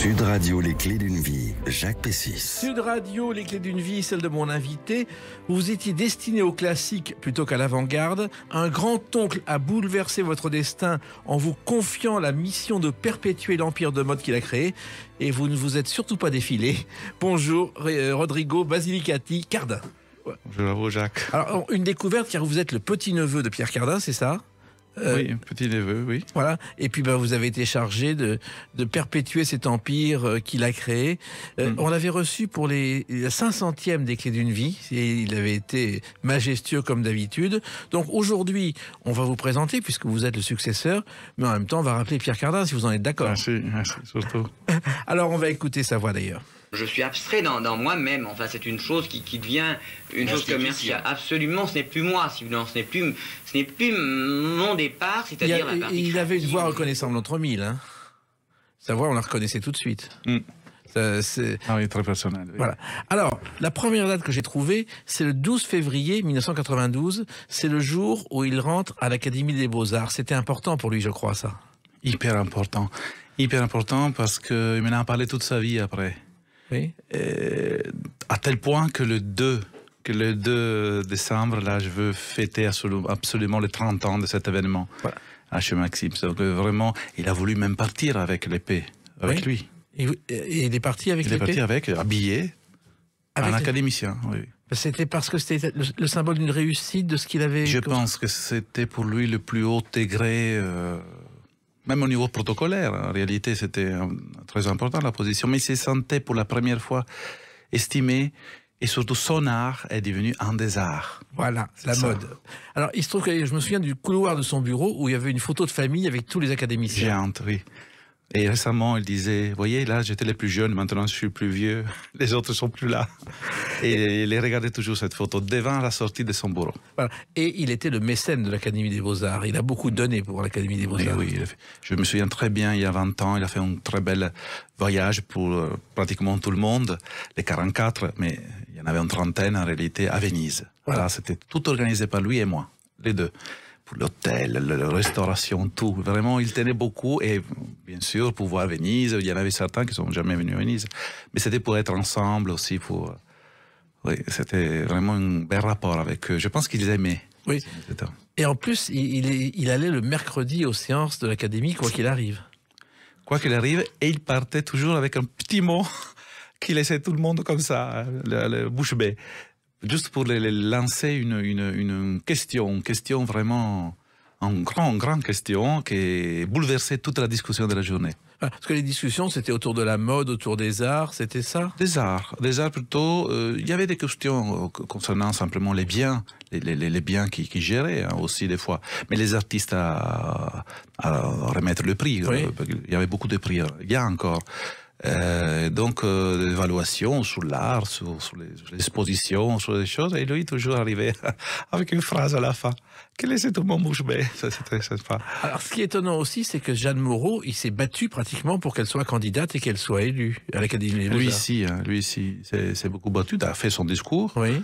Sud Radio, les clés d'une vie, Jacques Pessis. Sud Radio, les clés d'une vie, celle de mon invité. Vous étiez destiné au classique plutôt qu'à l'avant-garde. Un grand-oncle a bouleversé votre destin en vous confiant la mission de perpétuer l'empire de mode qu'il a créé. Et vous ne vous êtes surtout pas défilé. Bonjour, Rodrigo Basilicati Cardin. Bonjour à vous, Jacques. Alors, une découverte, car vous êtes le petit-neveu de Pierre Cardin, c'est ça ? Oui, petit-neveu, oui. Voilà. Et puis vous avez été chargé de perpétuer cet empire qu'il a créé. On l'avait reçu pour la 500e des clés d'une vie. Et il avait été majestueux comme d'habitude. Donc aujourd'hui, on va vous présenter, puisque vous êtes le successeur, mais en même temps, on va rappeler Pierre Cardin, si vous en êtes d'accord. Merci, surtout. Alors on va écouter sa voix d'ailleurs. Je suis abstrait dans moi-même. Enfin, c'est une chose qui devient une chose commerciale. Absolument, ce n'est plus moi. Ce n'est plus mon départ, c'est-à-dire la partie. Il avait une voix reconnaissable entre mille. Hein. Sa voix, on la reconnaissait tout de suite. Ah oui, très personnel. Oui. Voilà. Alors, la première date que j'ai trouvée, c'est le 12 février 1992. C'est le jour où il rentre à l'Académie des Beaux-Arts. C'était important pour lui, je crois, ça. Hyper important. Hyper important parce qu'il m'en a parlé toute sa vie après. Oui. À tel point que le 2 décembre, là, je veux fêter absolument les 30 ans de cet événement chez Maxime. Donc vraiment, il a voulu même partir avec l'épée, avec lui. Et il est parti avec l'épée ? Il est parti avec, habillé, un académicien, oui. C'était parce que c'était le symbole d'une réussite de ce qu'il avait... Je pense que c'était pour lui le plus haut degré... Même au niveau protocolaire, en réalité, c'était très important la position. Mais il se sentait pour la première fois estimé, et surtout son art est devenu un des arts. Voilà, la mode. Alors, il se trouve que je me souviens du couloir de son bureau où il y avait une photo de famille avec tous les académiciens. Géante, oui. Et récemment, il disait, vous voyez, là, j'étais le plus jeune, maintenant je suis le plus vieux, les autres sont plus là. Et il regardait toujours cette photo devant la sortie de son bureau. Voilà. Et il était le mécène de l'Académie des Beaux-Arts. Il a beaucoup donné pour l'Académie des Beaux-Arts. Oui, je me souviens très bien, il y a 20 ans, il a fait un très bel voyage pour pratiquement tout le monde, les 44, mais il y en avait une trentaine en réalité à Venise. Voilà, c'était tout organisé par lui et moi, les deux. Pour l'hôtel, la restauration, tout. Vraiment, il tenait beaucoup. Et bien sûr, pour voir Venise, il y en avait certains qui ne sont jamais venus à Venise. Mais c'était pour être ensemble aussi. Oui, c'était vraiment un bel rapport avec eux. Je pense qu'ils aimaient. Oui. Et en plus, il allait le mercredi aux séances de l'Académie, quoi qu'il arrive. Quoi qu'il arrive, et il partait toujours avec un petit mot qui laissait tout le monde comme ça, le bouche bée. Juste pour lancer une question vraiment, une grande question qui bouleversait toute la discussion de la journée. Parce que les discussions, c'était autour de la mode, autour des arts, c'était ça ? Des arts plutôt. Il y avait des questions concernant simplement les biens, les biens qui géraient aussi des fois. Mais les artistes à remettre le prix. Oui. Il y avait beaucoup de prix. Il y a encore. Donc l'évaluation sur l'art, sur les expositions, sur des choses, et lui toujours arrivé avec une phrase à la fin qui laissait tout le monde bouche bée. C'était sympa. Alors ce qui est étonnant aussi, c'est que Jeanne Moreau, il s'est battu pratiquement pour qu'elle soit candidate et qu'elle soit élue à l'Académie des Beaux-Arts. Lui ici, s'est beaucoup battu, il a fait son discours. Oui.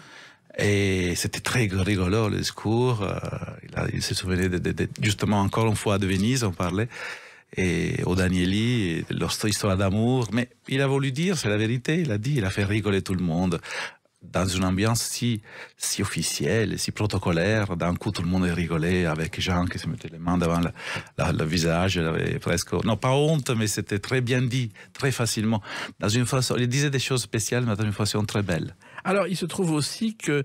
Et c'était très rigolo le discours. Il se souvenait justement encore une fois de Venise, on parlait. Et au Danieli, et leur histoire d'amour. Mais il a voulu dire, c'est la vérité, il a fait rigoler tout le monde. Dans une ambiance si officielle, si protocolaire, d'un coup tout le monde rigolait avec Jean qui se mettait les mains devant le visage, il avait presque, non pas honte, mais c'était très bien dit, très facilement. Dans une façon, il disait des choses spéciales, mais dans une façon très belle. Alors, il se trouve aussi que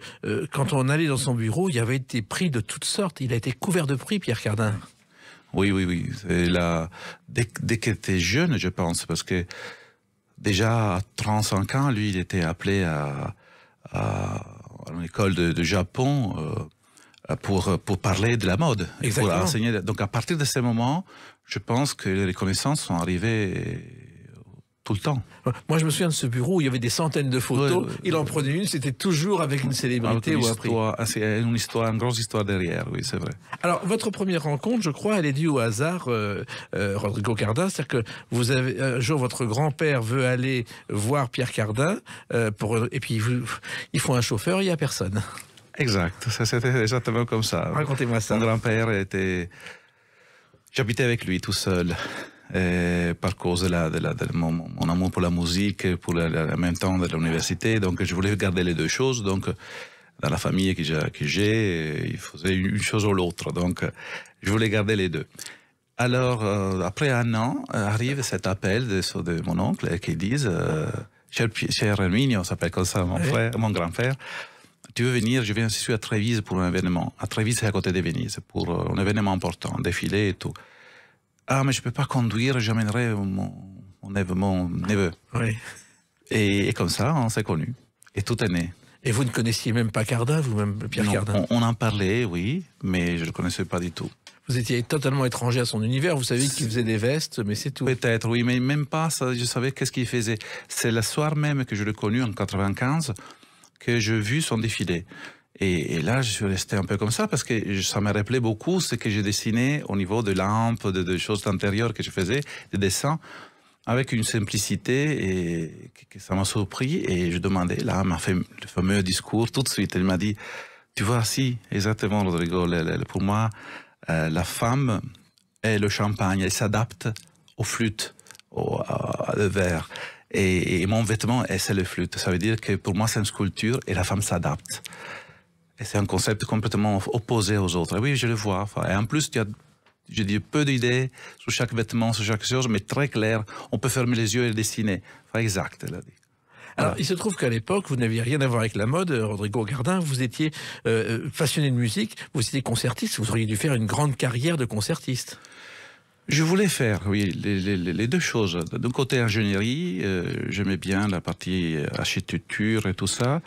quand on allait dans son bureau, il y avait des prix de toutes sortes. Il a été couvert de prix, Pierre Cardin. Oui. Dès qu'il était jeune, je pense, parce que déjà à 35 ans, lui, il était appelé à une école de Japon pour parler de la mode, pour enseigner. Donc à partir de ce moment, je pense que les reconnaissances sont arrivées tout le temps. Moi, je me souviens de ce bureau où il y avait des centaines de photos. Il en prenait une, c'était toujours avec une célébrité ou un prix. C'est une grosse histoire derrière, oui, c'est vrai. Alors, votre première rencontre, je crois, elle est due au hasard, Rodrigo Cardin. C'est-à-dire que vous avez un jour, votre grand-père veut aller voir Pierre Cardin, et puis il faut un chauffeur, il n'y a personne. Exact, c'était exactement comme ça. Racontez-moi ça. Mon grand-père était... J'habitais avec lui tout seul. par cause de mon amour pour la musique, pour en même temps de l'université. Donc je voulais garder les deux choses. Donc dans la famille que j'ai, il faisait une chose ou l'autre. Donc je voulais garder les deux. Alors après un an, arrive cet appel de mon oncle qui disent cher Herminio, on s'appelle comme ça mon grand-frère, tu veux venir, je viens ici à Trévise pour un événement. À Trévise, c'est à côté de Venise, pour un événement important, un défilé et tout. Ah, mais je ne peux pas conduire, j'amènerai mon neveu. Oui. Et comme ça, on s'est connus. Et tout est né. Et vous ne connaissiez même pas Cardin, vous-même, Pierre Cardin? On en parlait, oui, mais je ne le connaissais pas du tout. Vous étiez totalement étranger à son univers, vous saviez qu'il faisait des vestes, mais c'est tout. Peut-être, oui, mais même pas ça, je savais qu'est-ce qu'il faisait. C'est le soir même que je l'ai connu, en 95, que j'ai vu son défilé. Et là, je suis resté un peu comme ça, parce que ça me rappelait beaucoup ce que j'ai dessiné au niveau de lampes, de choses intérieures que je faisais, des dessins, avec une simplicité et que ça m'a surpris. Et je demandais, là, il m'a fait le fameux discours tout de suite. Il m'a dit, tu vois, si, exactement, Rodrigo, pour moi, la femme est le champagne, elle s'adapte aux flûtes, au verre. Et mon vêtement, c'est le flûte. Ça veut dire que pour moi, c'est une sculpture et la femme s'adapte. Et c'est un concept complètement opposé aux autres. Et oui, je le vois. Enfin, et en plus, il y a, je dis, peu d'idées sur chaque vêtement, sur chaque chose, mais très clair. On peut fermer les yeux et le dessiner. Enfin, exact, elle a dit. Alors, il se trouve qu'à l'époque, vous n'aviez rien à voir avec la mode, Rodrigo Cardin. Vous étiez passionné de musique, vous étiez concertiste, vous auriez dû faire une grande carrière de concertiste. Je voulais faire, oui, les deux choses. D'un côté, ingénierie, j'aimais bien la partie architecture et tout ça.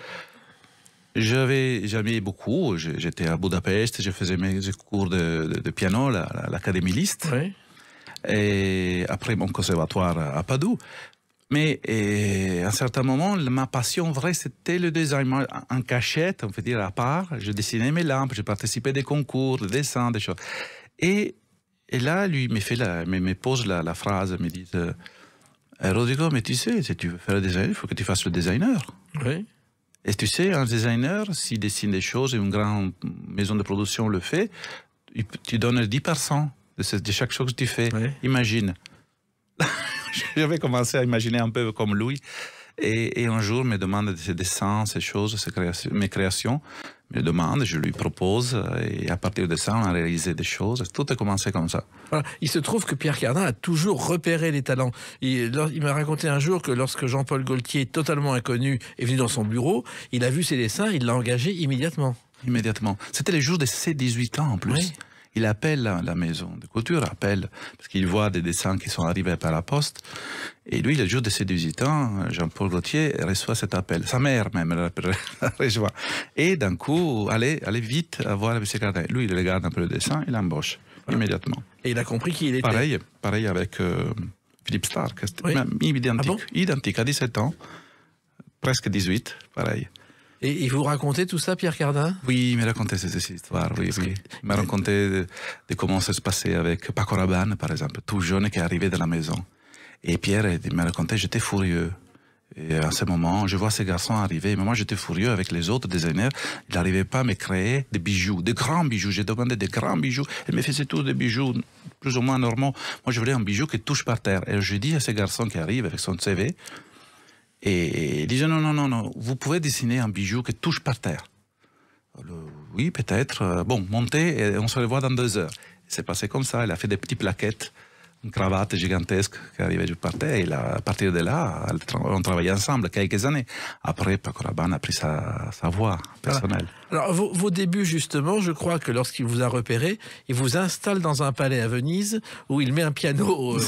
J'aimais beaucoup, j'étais à Budapest, je faisais mes cours de piano à l'Académie Liszt. Oui. Et après mon conservatoire à Padoue. Mais à un certain moment, ma passion vraie, c'était le design. Moi, en cachette, on peut dire à part, je dessinais mes lampes, je participais à des concours, des dessins, des choses. Et là, lui me pose la phrase, me dit Rodrigo, mais tu sais, si tu veux faire le design, il faut que tu fasses le designer. Oui. Et tu sais, un designer, s'il dessine des choses et une grande maison de production le fait, tu donnes 10% de chaque chose que tu fais. Oui. Imagine. J'avais commencé à imaginer un peu comme lui. Et un jour, il me demande ses dessins, ces choses, mes créations. Il me demande, je lui propose. Et à partir de ça, on a réalisé des choses. Tout a commencé comme ça. Voilà. Il se trouve que Pierre Cardin a toujours repéré les talents. Il m'a raconté un jour que lorsque Jean-Paul Gaultier, totalement inconnu, est venu dans son bureau, il a vu ses dessins, il l'a engagé immédiatement. Immédiatement. C'était le jour de ses 18 ans en plus. Oui. Il appelle la maison de couture, parce qu'il voit des dessins qui sont arrivés par la poste. Et lui, le jour de ses 18 ans, Jean-Paul Gaultier reçoit cet appel. Sa mère même la reçoit. Et d'un coup, allez vite voir M. Cardin. Lui, il regarde un peu le dessin, il l'embauche immédiatement. Et il a compris qui il était. Pareil avec Philippe Stark. Oui. Identique. Ah bon? Identique, à 17 ans, presque 18, pareil. Et il vous racontait tout ça, Pierre Cardin? Oui, il m'a raconté cette histoire, oui. Il m'a raconté de comment ça se passait avec Paco Rabanne, par exemple, tout jeune qui est arrivé de la maison. Et Pierre, il m'a raconté, j'étais furieux. Et à ce moment, je vois ces garçons arriver, mais moi j'étais furieux avec les autres designers. Ils n'arrivaient pas à me créer des bijoux, des grands bijoux. J'ai demandé des grands bijoux. Ils me faisaient tous des bijoux plus ou moins normaux. Moi, je voulais un bijou qui touche par terre. Et je dis à ces garçons qui arrivent avec son CV, et il disait non, vous pouvez dessiner un bijou qui touche par terre. Oui, peut-être. Bon, montez et on se revoit dans 2 heures. C'est passé comme ça, il a fait des petites plaquettes, une cravate gigantesque qui arrivait du parterre. Et là, à partir de là, on travaillait ensemble quelques années. Après, Paco Rabanne a pris sa voie personnelle. Alors, vos débuts, justement, je crois que lorsqu'il vous a repéré, il vous installe dans un palais à Venise où il met un piano.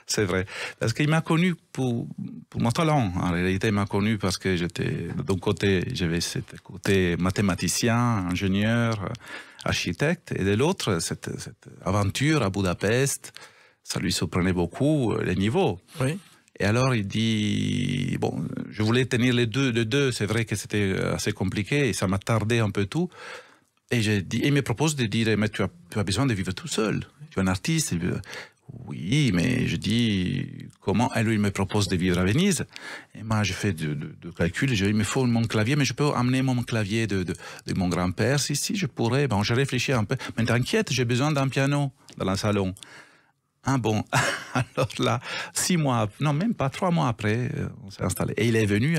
C'est vrai. Parce qu'il m'a connu pour mon talent. En réalité, il m'a connu parce que j'étais, d'un côté, j'avais ce côté mathématicien, ingénieur, architecte, et de l'autre, cette aventure à Budapest, ça lui surprenait beaucoup les niveaux. Oui. Et alors il dit, bon, je voulais tenir les deux, c'est vrai que c'était assez compliqué et ça m'a tardé un peu tout. Et j'ai dit, il me propose de dire, mais tu as besoin de vivre tout seul. Tu es un artiste. Oui, mais je dis, comment? Et lui, il me propose de vivre à Venise. Et moi, je fais de calculs. Je dis, il me faut mon clavier, mais je peux amener mon clavier de mon grand-père. Si, je pourrais. Bon, je réfléchis un peu. Mais t'inquiète, j'ai besoin d'un piano dans le salon. bon. Alors là, 6 mois, non, même pas 3 mois après, on s'est installé. Et il est venu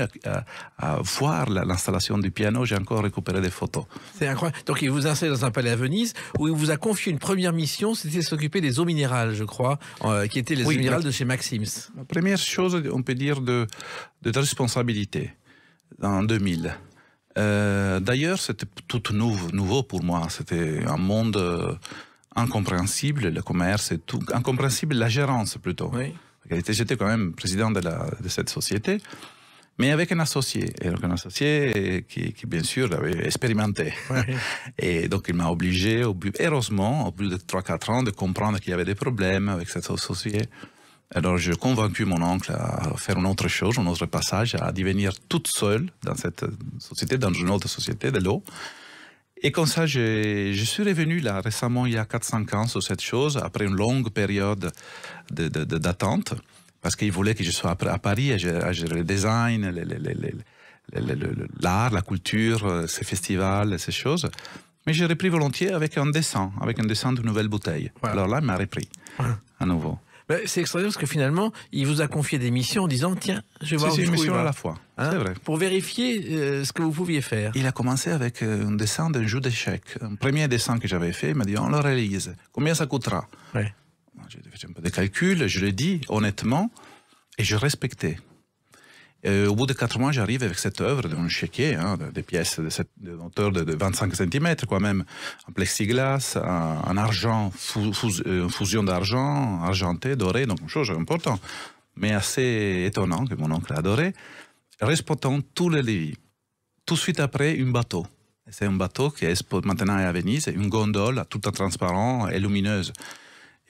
à voir l'installation du piano. J'ai encore récupéré des photos. C'est incroyable. Donc, il vous installe dans un palais à Venise où il vous a confié une première mission, c'était s'occuper des eaux minérales, je crois, qui étaient les eaux minérales de chez Maxims. La première chose, on peut dire, de responsabilité, en 2000. D'ailleurs, c'était tout nouveau pour moi. C'était un monde... incompréhensible, le commerce et tout, incompréhensible la gérance plutôt. Oui. J'étais quand même président de cette société, mais avec un associé, et donc un associé qui bien sûr l'avait expérimenté. Oui. Et donc il m'a obligé, heureusement, au bout de 3-4 ans, de comprendre qu'il y avait des problèmes avec cet associé. Alors j'ai convaincu mon oncle à faire une autre chose, un autre passage, à devenir toute seule dans cette société, dans une autre société de l'eau. Et comme ça, je suis revenu là récemment, il y a 4-5 ans, sur cette chose, après une longue période d'attente, parce qu'il voulait que je sois à Paris, à gérer le design, l'art, la culture, ces festivals, ces choses. Mais j'ai repris volontiers avec un dessin de nouvelles bouteilles. Voilà. Alors là, il m'a repris à nouveau. C'est extraordinaire parce que finalement, il vous a confié des missions en disant tiens, je vais voir c'est une mission à la fois, c'est vrai. Pour vérifier ce que vous pouviez faire. Il a commencé avec un dessin d'un jeu d'échecs. Un premier dessin que j'avais fait, il m'a dit on le réalise. Combien ça coûtera? Ouais. J'ai fait un peu de calculs, je l'ai dit honnêtement et je respectais. Au bout de 4 mois, j'arrive avec cette œuvre d'un chéquier, des pièces de hauteur de 25 cm, quand même, en plexiglas, en argent, fusion d'argent, argenté, doré, donc une chose importante, mais assez étonnant que mon oncle a adoré, respectant tous les leviers. Tout de suite après, un bateau. C'est un bateau qui est maintenant à Venise, une gondole tout en transparent et lumineuse.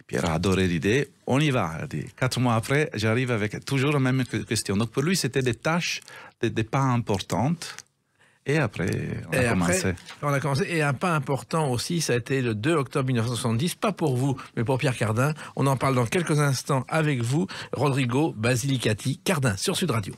Pierre a adoré l'idée, on y va. 4 mois après, j'arrive avec toujours la même question. Donc pour lui, c'était des tâches, des pas importantes. Et après, on a commencé. Et un pas important aussi, ça a été le 2 octobre 1970, pas pour vous, mais pour Pierre Cardin. On en parle dans quelques instants avec vous, Rodrigo Basilicati. Cardin, sur Sud Radio.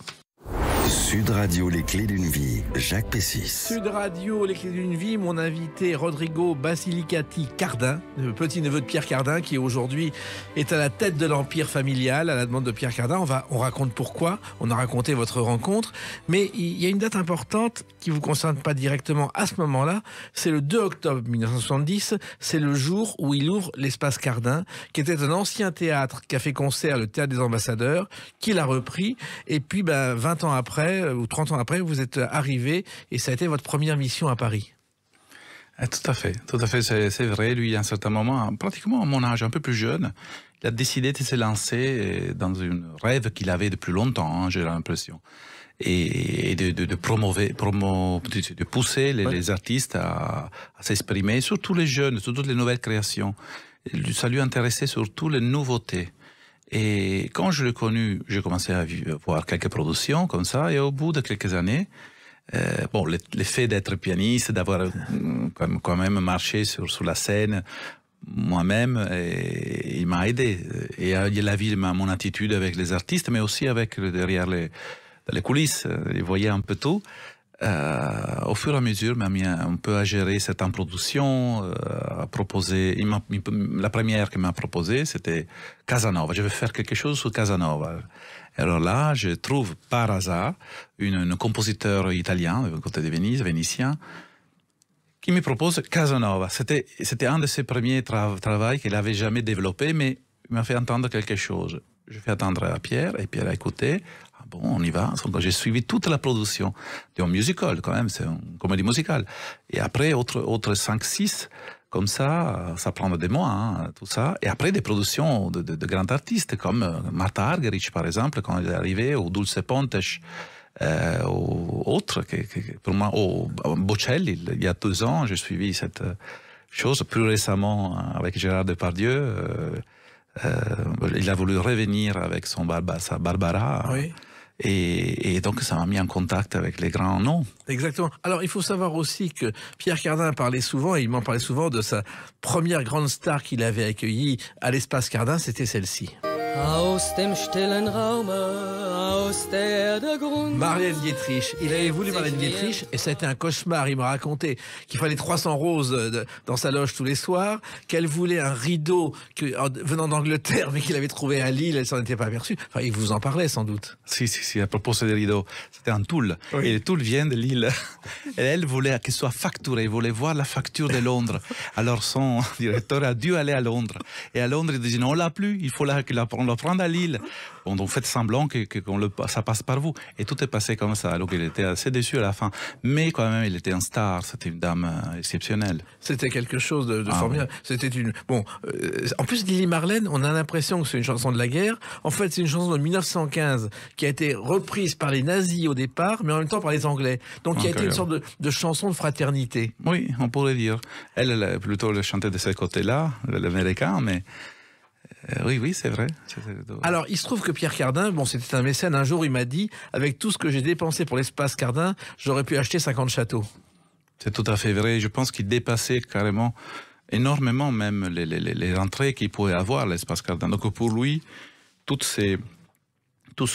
Sud Radio, les clés d'une vie, Jacques Pessis. Sud Radio, les clés d'une vie, mon invité Rodrigo Basilicati Cardin, le petit-neveu de Pierre Cardin, qui aujourd'hui est à la tête de l'empire familial, à la demande de Pierre Cardin. On raconte pourquoi, on a raconté votre rencontre, mais il y a une date importante qui ne vous concerne pas directement à ce moment-là, c'est le 2 octobre 1970, c'est le jour où il ouvre l'Espace Cardin, qui était un ancien théâtre, café-concert, le Théâtre des Ambassadeurs, qu'il a repris, et puis 20 ans après, ou 30 ans après, vous êtes arrivé et ça a été votre première mission à Paris. Tout à fait, c'est vrai. Lui, à un certain moment, pratiquement à mon âge, un peu plus jeune, il a décidé de se lancer dans un rêve qu'il avait depuis longtemps, j'ai l'impression, et de pousser les artistes à s'exprimer, surtout les jeunes, sur toutes les nouvelles créations. Ça lui intéressait surtout les nouveautés. Et quand je l'ai connu, j'ai commencé à voir quelques productions comme ça, et au bout de quelques années, l'effet d'être pianiste, d'avoir quand même marché sur la scène moi-même, il m'a aidé. Et il a vu mon attitude avec les artistes, mais aussi avec derrière les coulisses. Il voyait un peu tout. Au fur et à mesure, il m'a mis un peu à gérer cette production, à proposer. La première qu'il m'a proposée, c'était Casanova. Je vais faire quelque chose sur Casanova. Alors là, je trouve par hasard un compositeur italien, du côté de Venise, vénitien, qui me propose Casanova. C'était un de ses premiers travaux qu'il n'avait jamais développé, mais il m'a fait entendre quelque chose. Je fais attendre à Pierre, et Pierre a écouté. Bon, on y va. J'ai suivi toute la production d'un musical, quand même, c'est une comédie musicale. Et après, autre 5-6, comme ça prend des mois, tout ça. Et après, des productions de grands artistes, comme Martha Argerich, par exemple, quand elle est arrivée, ou Dulce Pontes, ou autres, pour moi, au Bocelli, il y a 2 ans, j'ai suivi cette chose. Plus récemment, avec Gérard Depardieu, il a voulu revenir avec sa Barbara. Oui. Et donc, ça m'a mis en contact avec les grands noms. Exactement. Alors, il faut savoir aussi que Pierre Cardin parlait souvent, et il m'en parlait souvent, de sa première grande star qu'il avait accueillie à l'Espace Cardin, c'était celle-ci. Marlène Dietrich. Il avait voulu Marlène Dietrich et ça a été un cauchemar. Il m'a raconté qu'il fallait 300 roses dans sa loge tous les soirs, qu'elle voulait un rideau venant d'Angleterre mais qu'il avait trouvé à Lille, elle s'en était pas aperçue. Enfin, il vous en parlait sans doute. Si, à propos des rideaux, c'était un tulle. Oui. Et le tulle vient de Lille. Et elle voulait qu'il soit facturé, elle voulait voir la facture de Londres. Alors son directeur a dû aller à Londres. Et à Londres, il dit non, on l'a plus, il faut qu'on le prenne à Lille. Bon, donc faites semblant que ça passe par vous. Et tout est passé comme ça. Donc il était assez déçu à la fin. Mais quand même, il était un star. C'était une dame exceptionnelle. C'était quelque chose de formidable. Oui. C'était une... Bon, en plus, Lili Marlène, on a l'impression que c'est une chanson de la guerre. En fait, c'est une chanson de 1915 qui a été reprise par les nazis au départ, mais en même temps par les Anglais. Donc, qui a été une sorte de chanson de fraternité. Oui, on pourrait dire. Elle plutôt le chantait de ce côté-là, l'américain, mais... Oui, c'est vrai. Alors, il se trouve que Pierre Cardin, bon, c'était un mécène. Un jour, il m'a dit, avec tout ce que j'ai dépensé pour l'espace Cardin, j'aurais pu acheter 50 châteaux. C'est tout à fait vrai. Je pense qu'il dépassait carrément, énormément même, les entrées qu'il pouvait avoir, l'espace Cardin. Donc, pour lui, tout ce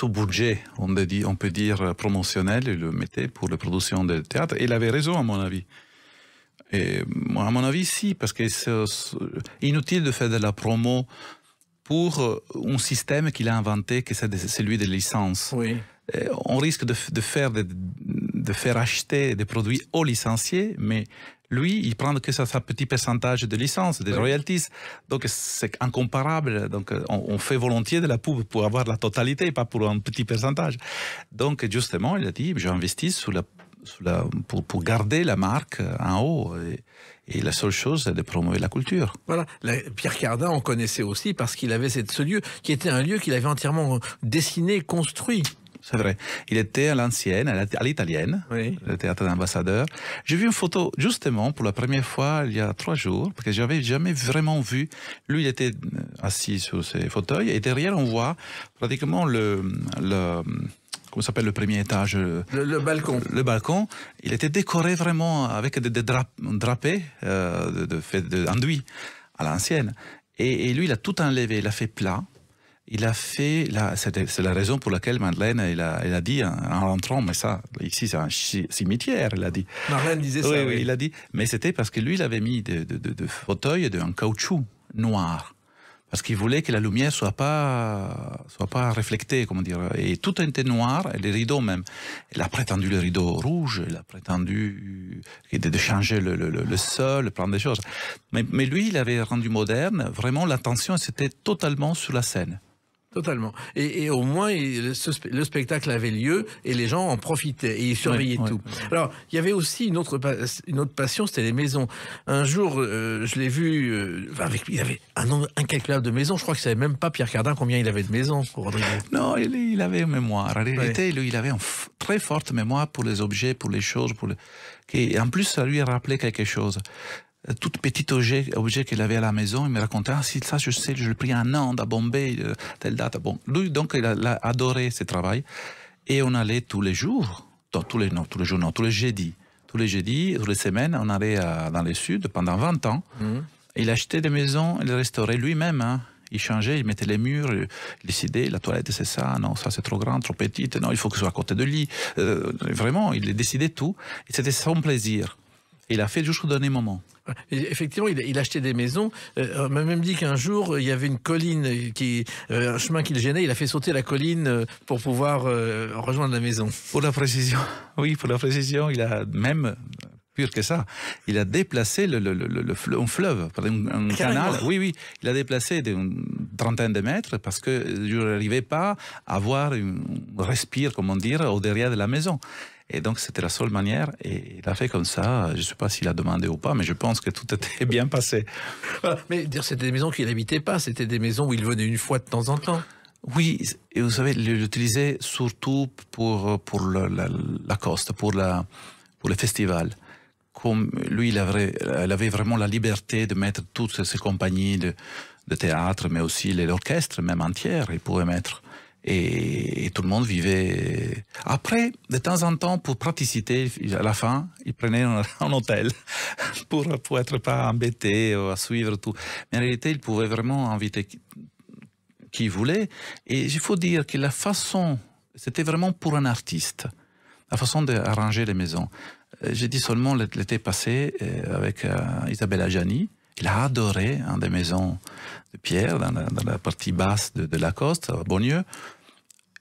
budget, on peut dire promotionnel, il le mettait pour la production de théâtre. Et il avait raison, à mon avis. Et moi, à mon avis, si, parce que c'est inutile de faire de la promo pour un système qu'il a inventé, que c'est celui des licences. Oui. On risque de faire acheter des produits aux licenciés, mais lui, il prend que sa petit pourcentage de licence, des royalties. Donc, c'est incomparable. Donc, on fait volontiers de la pub pour avoir la totalité, pas pour un petit pourcentage. Donc, justement, il a dit, j'investis pour garder la marque en haut. Et la seule chose, c'est de promouvoir la culture. Voilà. Pierre Cardin, on connaissait aussi parce qu'il avait ce lieu, qui était un lieu qu'il avait entièrement dessiné, construit. C'est vrai. Il était à l'ancienne, à l'italienne, oui. Le théâtre d'ambassadeur. J'ai vu une photo, justement, pour la première fois, il y a 3 jours, parce que j'avais jamais vraiment vu. Lui, il était assis sur ses fauteuils, et derrière, on voit pratiquement comment s'appelle le premier étage? Le balcon. Le balcon. Il était décoré vraiment avec des drapés d'enduit à l'ancienne. Et lui, il a tout enlevé, il a fait plat. Il a fait, c'est la raison pour laquelle Marlène, elle a dit en rentrant, mais ça, ici c'est un cimetière, elle a dit. Marlène disait ça, oui. Il a dit, mais c'était parce que lui, il avait mis de fauteuils en caoutchouc noir. Parce qu'il voulait que la lumière soit pas réflectée, comment dire. Et tout était noir, et les rideaux même. Il a prétendu le rideau rouge, il a prétendu de changer le sol, plein de choses. Mais lui, il avait rendu moderne. Vraiment, l'attention, c'était totalement sur la scène. Totalement. Et au moins, le spectacle avait lieu et les gens en profitaient et ils surveillaient tout. Oui. Alors, il y avait aussi une autre passion, c'était les maisons. Un jour, je l'ai vu, il y avait un nombre incalculable de maisons. Je crois que ne savait même pas, Pierre Cardin, combien il avait de maisons, Rodrigo. Non, il avait une mémoire. En réalité, lui, il avait une très forte mémoire pour les objets, pour les choses. Et en plus, ça lui a rappelé quelque chose. Tout petit objet qu'il avait à la maison, il me racontait, si ça je sais, je l'ai pris un an à Bombay, telle date. Bon, lui, donc, il a adoré ce travail. Et on allait tous les jours, tous les jeudis. Tous les jeudis, toutes les semaines, on allait dans le sud pendant 20 ans. Il achetait des maisons, il les restaurait lui-même. Hein. Il changeait, il mettait les murs, il décidait, la toilette c'est ça, non, ça c'est trop grand, trop petite, non, il faut que ce soit à côté de lit. Vraiment, il décidait tout. Et c'était son plaisir. Il a fait jusqu'au dernier moment. Et effectivement, il achetait des maisons. On m'a même dit qu'un jour, il y avait une colline, un chemin qui le gênait. Il a fait sauter la colline pour pouvoir rejoindre la maison. Pour la précision, oui, pour la précision, il a même, pire que ça, il a déplacé un fleuve, un canal. Oui, il a déplacé d'une trentaine de mètres parce que je n'arrivais pas à avoir un respire, comment dire, au derrière de la maison. Et donc, c'était la seule manière. Et il a fait comme ça. Je ne sais pas s'il a demandé ou pas, mais je pense que tout était bien passé. Voilà. Mais c'était des maisons qu'il n'habitait pas. C'était des maisons où il venait une fois de temps en temps. Oui, et vous savez, il l'utilisait surtout pour la coste, pour les festivals. Comme lui, il avait vraiment la liberté de mettre toutes ces compagnies de théâtre, mais aussi l'orchestre, même entière, il pouvait mettre. Et tout le monde vivait. Après, de temps en temps, pour praticité, à la fin, il prenait un hôtel pour être pas embêté à suivre tout. Mais en réalité, il pouvait vraiment inviter qui voulait. Et il faut dire que la façon, c'était vraiment pour un artiste, la façon d'arranger les maisons. J'ai dit seulement l'été passé avec Isabelle Adjani. Il a adoré des maisons de pierre dans la partie basse de Lacoste, à Beaulieu.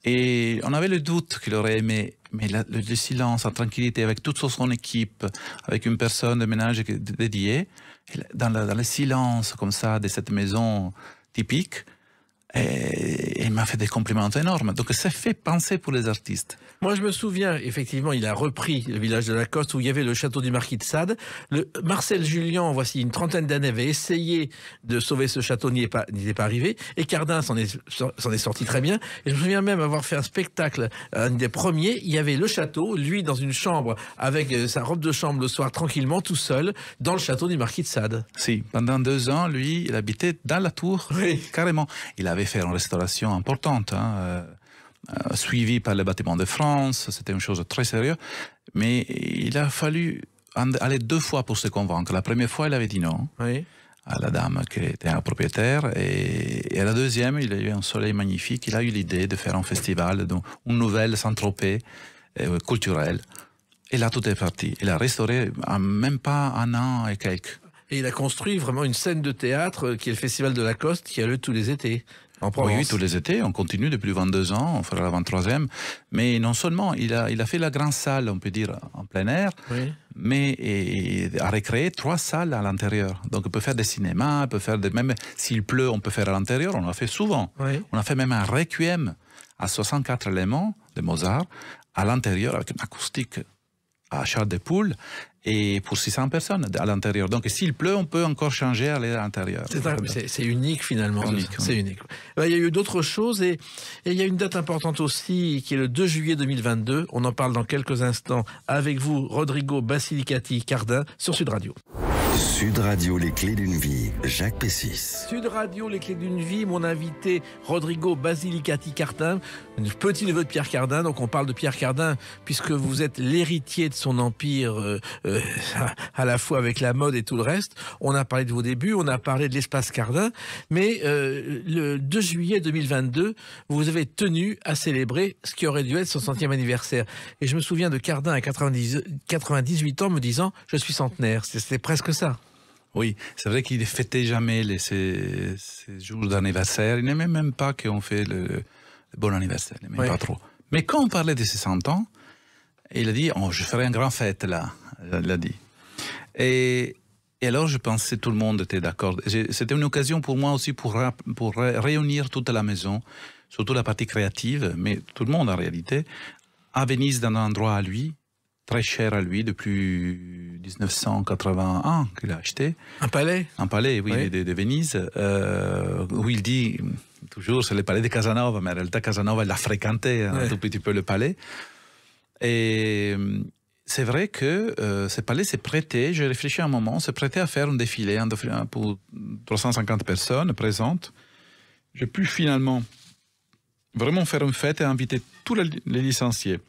Et on avait le doute qu'il aurait aimé, mais le silence, la tranquillité, avec toute son équipe, avec une personne de ménage dédiée, dans le silence comme ça de cette maison typique, et il m'a fait des compliments énormes. Donc ça fait penser pour les artistes. Moi, je me souviens, effectivement, il a repris le village de Lacoste où il y avait le château du Marquis de Sade. Marcel Julien, voici une trentaine d'années, avait essayé de sauver ce château, n'y est pas arrivé. Et Cardin s'en est sorti très bien. Et je me souviens même avoir fait un spectacle, un des premiers. Il y avait le château, lui dans une chambre avec sa robe de chambre le soir, tranquillement, tout seul, dans le château du Marquis de Sade. Si, pendant 2 ans, lui, il habitait dans la tour, oui. Carrément. Il avait fait une restauration importante, suivi par le bâtiment de France, c'était une chose très sérieuse, mais il a fallu aller 2 fois pour se convaincre. La première fois, il avait dit non oui. à la dame qui était un propriétaire, et à la deuxième, il a eu un soleil magnifique, il a eu l'idée de faire un festival, une nouvelle Saint-Tropez culturelle, et là tout est parti. Il a restauré en même pas 1 an et quelques. Et il a construit vraiment une scène de théâtre qui est le Festival de Lacoste, qui a lieu tous les étés. En Provence. Oui, tous les étés, on continue depuis 22 ans, on fera la 23e. Mais non seulement, il a fait la grande salle, on peut dire, en plein air, oui. mais il a recréé 3 salles à l'intérieur. Donc on peut faire des cinémas, on peut faire même s'il pleut, on peut faire à l'intérieur, on l'a fait souvent. Oui. On a fait même un requiem à 64 éléments de Mozart, à l'intérieur, avec une acoustique à Charles de Poules, et pour 600 personnes à l'intérieur. Donc s'il pleut, on peut encore changer à l'intérieur. C'est unique finalement. C'est unique. Il y a eu d'autres choses et il y a une date importante aussi qui est le 2 juillet 2022. On en parle dans quelques instants avec vous, Rodrigo Basilicati Cardin, sur Sud Radio. Sud Radio, les clés d'une vie, Jacques Pessis. Sud Radio, les clés d'une vie, mon invité Rodrigo Basilicati Cardin, petit neveu de Pierre Cardin. Donc on parle de Pierre Cardin puisque vous êtes l'héritier de son empire à la fois avec la mode et tout le reste. On a parlé de vos débuts, on a parlé de l'espace Cardin, mais le 2 juillet 2022, vous avez tenu à célébrer ce qui aurait dû être son 100e anniversaire. Et je me souviens de Cardin à 98 ans me disant « je suis centenaire ». C'était presque ça. Oui, c'est vrai qu'il ne fêtait jamais ces jours d'anniversaire. Il n'aimait même pas qu'on fait le bon anniversaire. Il n'aimait pas trop. Mais quand on parlait de ses 100 ans, il a dit oh, « je ferai une grande fête là ». Il a dit. Et alors je pensais tout le monde était d'accord. C'était une occasion pour moi aussi pour réunir toute la maison, surtout la partie créative, mais tout le monde en réalité, à Venise dans un endroit à lui, très cher à lui depuis 1981 qu'il a acheté. Un palais? Un palais, oui. De Venise, où il dit, toujours c'est le palais de Casanova, mais en réalité Casanova il a fréquenté un tout petit peu le palais. Et c'est vrai que ce palais s'est prêté, j'ai réfléchi un moment, s'est prêté à faire un défilé pour 350 personnes présentes. J'ai pu finalement vraiment faire une fête et inviter tous les licenciés.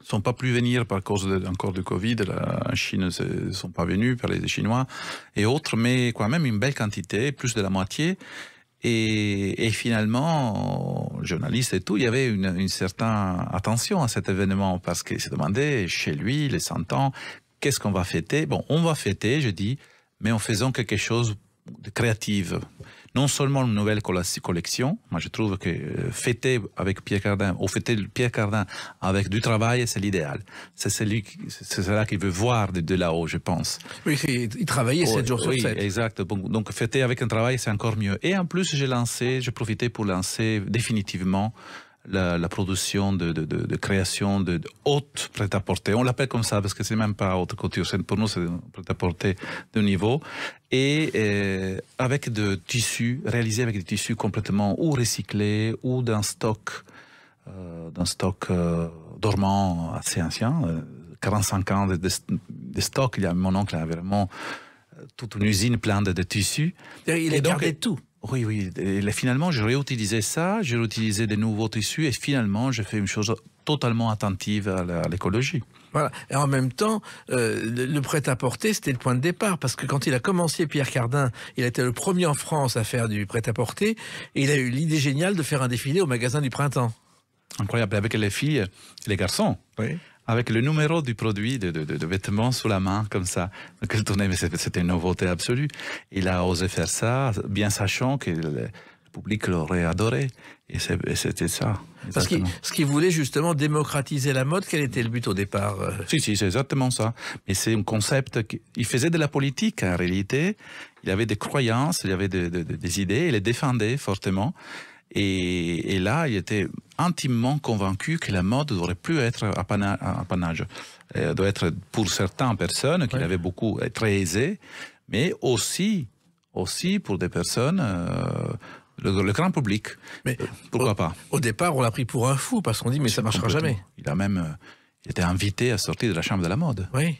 Ils ne sont pas pu venir par cause encore du Covid, en Chine ils ne sont pas venus par les Chinois et autres, mais quand même une belle quantité, plus de la moitié. Et finalement, journalistes et tout, il y avait une certaine attention à cet événement parce qu'ils se demandaient, chez lui, les 100 ans, qu'est-ce qu'on va fêter? Bon, on va fêter, je dis, mais en faisant quelque chose de créatif. Non seulement une nouvelle collection, moi je trouve que fêter avec Pierre Cardin, ou fêter Pierre Cardin avec du travail, c'est l'idéal. C'est cela qu'il veut voir de là-haut, je pense. Oui, il travaillait 7 jours sur 7. Oui, exact. Donc fêter avec un travail, c'est encore mieux. Et en plus, j'ai profité pour lancer définitivement la production de création de haute prêt-à-porter. On l'appelle comme ça parce que c'est même pas haute couture. Pour nous, c'est prêt-à-porter de niveau. Et avec de tissus, réalisés avec des tissus complètement ou recyclés ou d'un stock dormant assez ancien. 45 ans de stock. Mon oncle a vraiment toute une usine pleine de tissus. Il a gardé tout. Oui, oui. Et finalement, j'ai réutilisé ça, j'ai réutilisé des nouveaux tissus et finalement, j'ai fait une chose totalement attentive à l'écologie. Voilà. Et en même temps, le prêt-à-porter, c'était le point de départ. Parce que quand il a commencé, Pierre Cardin, il a été le premier en France à faire du prêt-à-porter. Et il a eu l'idée géniale de faire un défilé au magasin du Printemps. Incroyable. Avec les filles et les garçons. Oui. Avec le numéro du produit de vêtements sous la main, comme ça. Donc, elle tournait, mais c'était une nouveauté absolue. Il a osé faire ça, bien sachant que le public l'aurait adoré. Et c'était ça. Parce qu'il voulait justement démocratiser la mode. Quel était le but au départ? Si, c'est exactement ça. Mais c'est un concept. Il faisait de la politique, en réalité. Il avait des croyances, il avait des idées, il les défendait fortement. Et là, il était intimement convaincu que la mode ne devrait plus être apanage. Elle doit être pour certaines personnes, qu'il avait beaucoup, très aisées, mais aussi pour des personnes, le grand public. Mais pourquoi pas? Au départ, on l'a pris pour un fou, parce qu'on dit, mais ça ne marchera jamais. Il a même été invité à sortir de la chambre de la mode. Oui.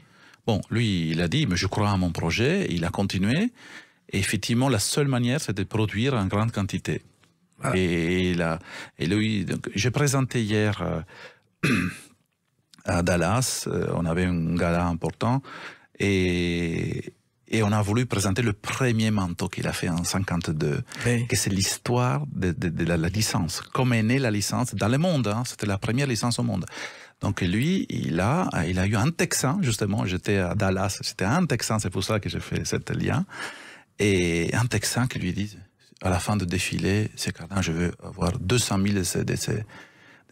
Bon, lui, il a dit, mais je crois à mon projet, il a continué, et effectivement, la seule manière, c'est de produire en grande quantité. Ah. Et lui, donc, j'ai présenté hier à Dallas, on avait un gala important, et on a voulu présenter le premier manteau qu'il a fait en 52, oui. Que c'est l'histoire de la licence. Comment est née la licence dans le monde, hein, c'était la première licence au monde. Donc lui, il a eu un Texan, justement, j'étais à Dallas, c'était un Texan, c'est pour ça que j'ai fait cet lien, et un Texan qui lui dit, à la fin du défilé, c'est Cardin, je veux avoir 200 000 de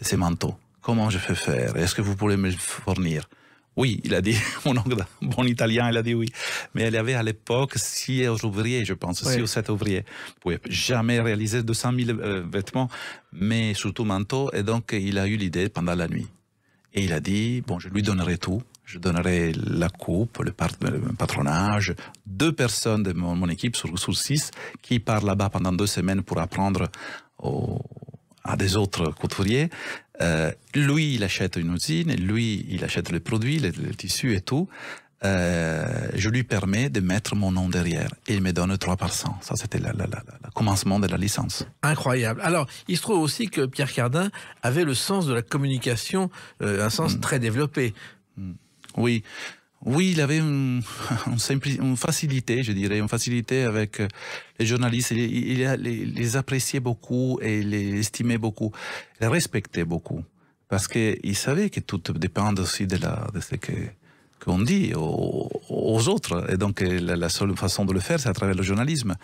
ces manteaux. Comment je fais faire? Est-ce que vous pourrez me le fournir? Oui, il a dit, mon oncle, bon italien, il a dit oui. Mais il y avait à l'époque 6 ouvriers, je pense, 6 ou 7 ouvriers. Vous ne pouvez jamais réaliser 200 000 vêtements, mais surtout manteaux. Et donc, il a eu l'idée pendant la nuit. Et il a dit, bon, je lui donnerai tout. Je donnerai la coupe, le patronage, 2 personnes de mon équipe sur 6 qui partent là-bas pendant 2 semaines pour apprendre à des autres couturiers. Lui, il achète une usine, lui, il achète les produits, les tissus et tout. Je lui permets de mettre mon nom derrière. Et il me donne 3%. Ça, c'était le commencement de la licence. Incroyable. Alors, il se trouve aussi que Pierre Cardin avait le sens de la communication, un sens très développé. Oui, il avait une facilité, je dirais, une facilité avec les journalistes. Il les appréciait beaucoup et les estimait beaucoup, les respectait beaucoup, parce qu'il savait que tout dépend aussi de ce qu'on dit aux autres. Et donc, la seule façon de le faire, c'est à travers le journalisme.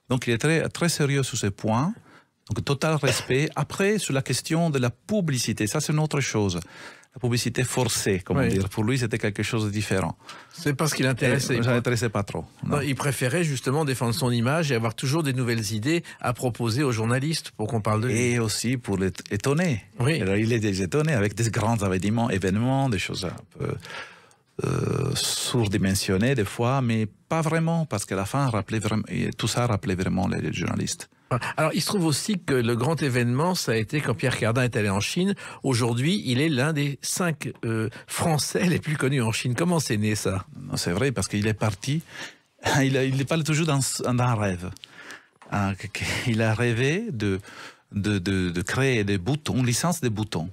Donc, il est très, très sérieux sur ce point. Donc, total respect. Après, sur la question de la publicité, ça, c'est une autre chose. La publicité forcée, comment dire. Pour lui, c'était quelque chose de différent. C'est parce qu'il intéressait. Ça l'intéressait pas trop. Non, il préférait justement défendre son image et avoir toujours des nouvelles idées à proposer aux journalistes pour qu'on parle de lui. Et aussi pour les étonner. Oui. Alors, il est étonné avec des grands événements, des choses un peu surdimensionnées des fois, mais pas vraiment, parce qu'à la fin, tout ça rappelait vraiment les journalistes. Alors, il se trouve aussi que le grand événement, ça a été quand Pierre Cardin est allé en Chine. Aujourd'hui, il est l'un des 5 Français les plus connus en Chine. Comment c'est né, ça? Non, c'est vrai, parce qu'il est parti. Il parle toujours dans un rêve. Il a rêvé de créer des boutons, une licence des boutons.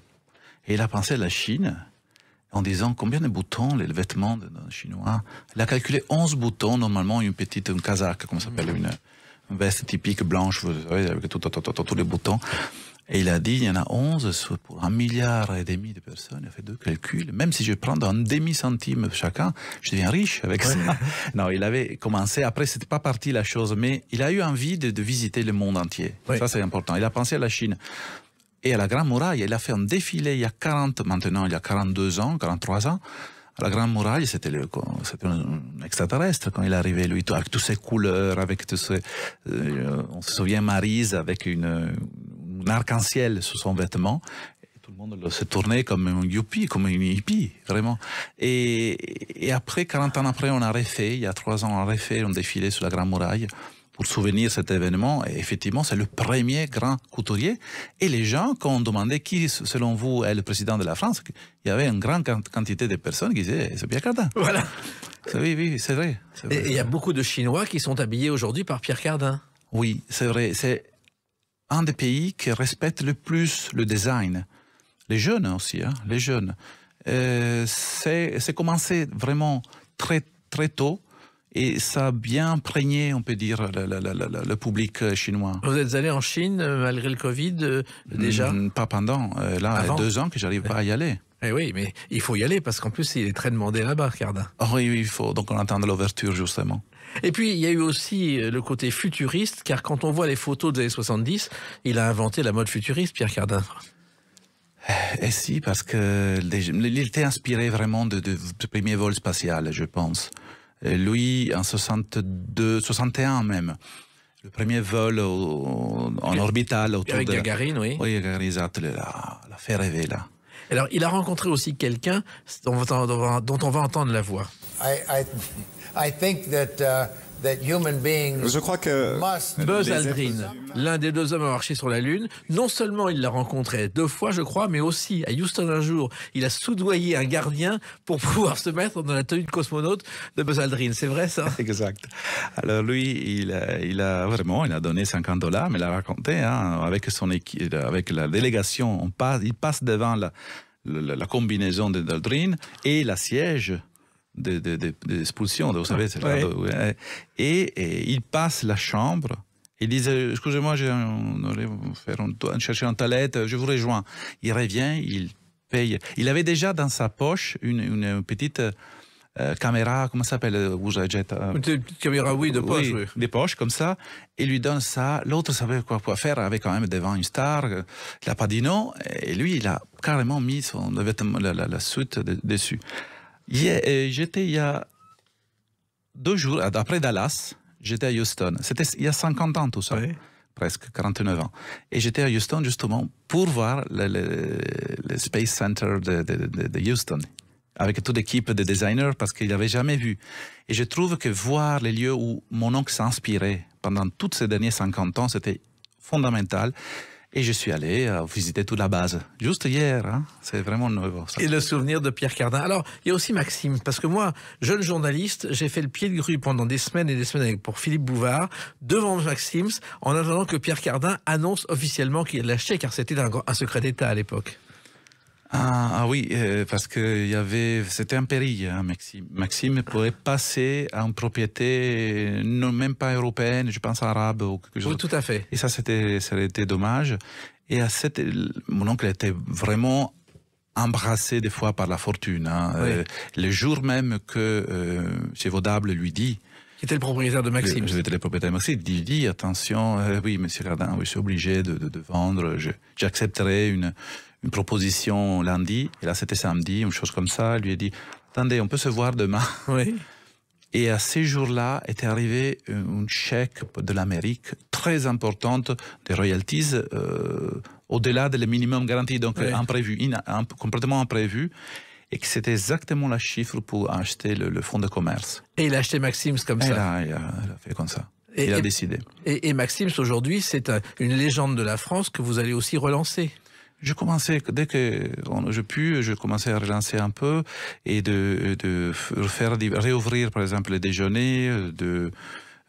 Et il a pensé à la Chine, en disant combien de boutons, les vêtements des Chinois. Il a calculé 11 boutons, normalement une casaque, comme ça s'appelle, une veste typique blanche, vous savez, avec tous les boutons. Et il a dit, il y en a 11 pour 1,5 milliard de personnes. Il a fait 2 calculs. Même si je prends un demi-centime chacun, je deviens riche avec ça. Non, il avait commencé. Après, c'était pas parti la chose, mais il a eu envie de visiter le monde entier. Oui. Ça, c'est important. Il a pensé à la Chine. Et à la Grande Muraille, il a fait un défilé il y a 42 ans, 43 ans. À la Grande Muraille, c'était un extraterrestre quand il est arrivé, lui, avec toutes ses couleurs, avec tous ces... on se souvient Maryse avec un arc-en-ciel sur son vêtement. Et tout le monde se tournait comme un youpi, comme une hippie, vraiment. Et après, 40 ans après, on a refait, il y a 3 ans, on a refait un défilé sur la Grande Muraille pour souvenir cet événement. Et effectivement, c'est le premier grand couturier. Et les gens, quand on demandait qui, selon vous, est le président de la France, il y avait une grande quantité de personnes qui disaient, c'est Pierre Cardin. Voilà. Oui, c'est vrai. Et il y a beaucoup de Chinois qui sont habillés aujourd'hui par Pierre Cardin. Oui, c'est vrai. C'est un des pays qui respecte le plus le design. Les jeunes aussi, hein, les jeunes. C'est commencé vraiment très, très tôt et ça a bien imprégné, on peut dire, le public chinois. Vous êtes allé en Chine malgré le Covid déjà? Pas pendant. Là, Avant. 2 ans que j'arrive pas à y aller. Eh oui, mais il faut y aller parce qu'en plus, il est très demandé là-bas, Cardin. Oh, oui, il faut. Donc on attend l'ouverture, justement. Et puis, il y a eu aussi le côté futuriste, car quand on voit les photos des années 70, il a inventé la mode futuriste, Pierre Cardin. Et si, parce que il était inspiré vraiment du premier vol spatial, je pense. Et lui, en 61 même, le premier vol en orbital autour Avec de... Gagarine, oui. Oui, Gagarine, exact, l'a fait rêver, là. Alors, il a rencontré aussi quelqu'un dont on va entendre la voix. I think that human beings Je crois que Buzz les Aldrin, l'un des 2 hommes à marcher sur la Lune, non seulement il l'a rencontré 2 fois, je crois, mais aussi à Houston un jour, il a soudoyé un gardien pour pouvoir se mettre dans la tenue de cosmonaute de Buzz Aldrin. C'est vrai, ça? Exact. Alors lui, il a donné $50, mais il a raconté, hein, avec son équipe, avec la délégation, il passe devant la combinaison d'Aldrin et la siège d'expulsion, vous savez, c'est là. Et il passe la chambre. Il disait, excusez-moi, on aurait chercher un toilette, je vous rejoins. Il revient, il paye. Il avait déjà dans sa poche une petite caméra, comment ça s'appelle, Une petite caméra, oui, de poche. Oui. Des poches comme ça. Il lui donne ça. L'autre savait quoi faire avec quand même devant une star. Il n'a pas dit non. Et lui, il a carrément mis le vêtement, la suite dessus. J'étais il y a 2 jours, après Dallas, j'étais à Houston. C'était il y a 50 ans tout ça, oui. Presque 49 ans. Et j'étais à Houston justement pour voir le Space Center de Houston, avec toute l'équipe de designers, parce qu'il n'avait jamais vu. Et je trouve que voir les lieux où mon oncle s'inspirait pendant tous ces derniers 50 ans, c'était fondamental. Et je suis allé visiter toute la base, juste hier, hein. C'est vraiment nouveau. Ça. Et le souvenir de Pierre Cardin. Alors, il y a aussi Maxime, parce que moi, jeune journaliste, j'ai fait le pied de grue pendant des semaines et des semaines pour Philippe Bouvard, devant Maxime, en attendant que Pierre Cardin annonce officiellement qu'il l'achetait, car c'était un secret d'État à l'époque. Ah oui, parce que c'était un péril, hein, Maxime. Maxime pourrait passer à une propriété, non, même pas européenne, je pense arabe ou quelque chose. Oui, tout à fait. Et ça aurait été dommage. Et mon oncle était vraiment embrassé des fois par la fortune. Hein. Oui. Le jour même que chez Vaudable lui dit. Qui était le propriétaire de Maxime. J'étais le propriétaire de Maxime. Il dit attention, oui, monsieur Cardin, oui, je suis obligé de vendre. J'accepterai une proposition lundi, et là c'était samedi, une chose comme ça. Il lui a dit, attendez, on peut se voir demain. Oui. Et à ces jours-là était arrivé un chèque de l'Amérique très importante des royalties, au-delà de le minimum garanti, donc oui. Imprévu, complètement imprévu, et que c'était exactement la chiffre pour acheter le fonds de commerce. Et il a acheté Maxime comme ça. Là, il a fait comme ça. Il a décidé. Et Maxime, aujourd'hui, c'est une légende de la France que vous allez aussi relancer. Je commençais, dès que je commençais à relancer un peu et de réouvrir, par exemple, les déjeuners.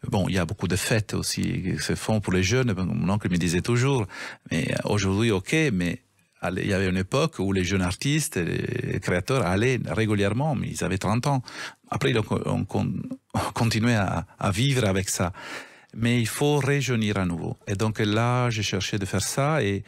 Bon, il y a beaucoup de fêtes aussi qui se font pour les jeunes. Mon oncle me disait toujours, mais aujourd'hui, ok, mais il y avait une époque où les jeunes artistes, les créateurs allaient régulièrement, mais ils avaient 30 ans. Après, on continuait à vivre avec ça. Mais il faut rajeunir à nouveau. Et donc là, j'ai cherché de faire ça et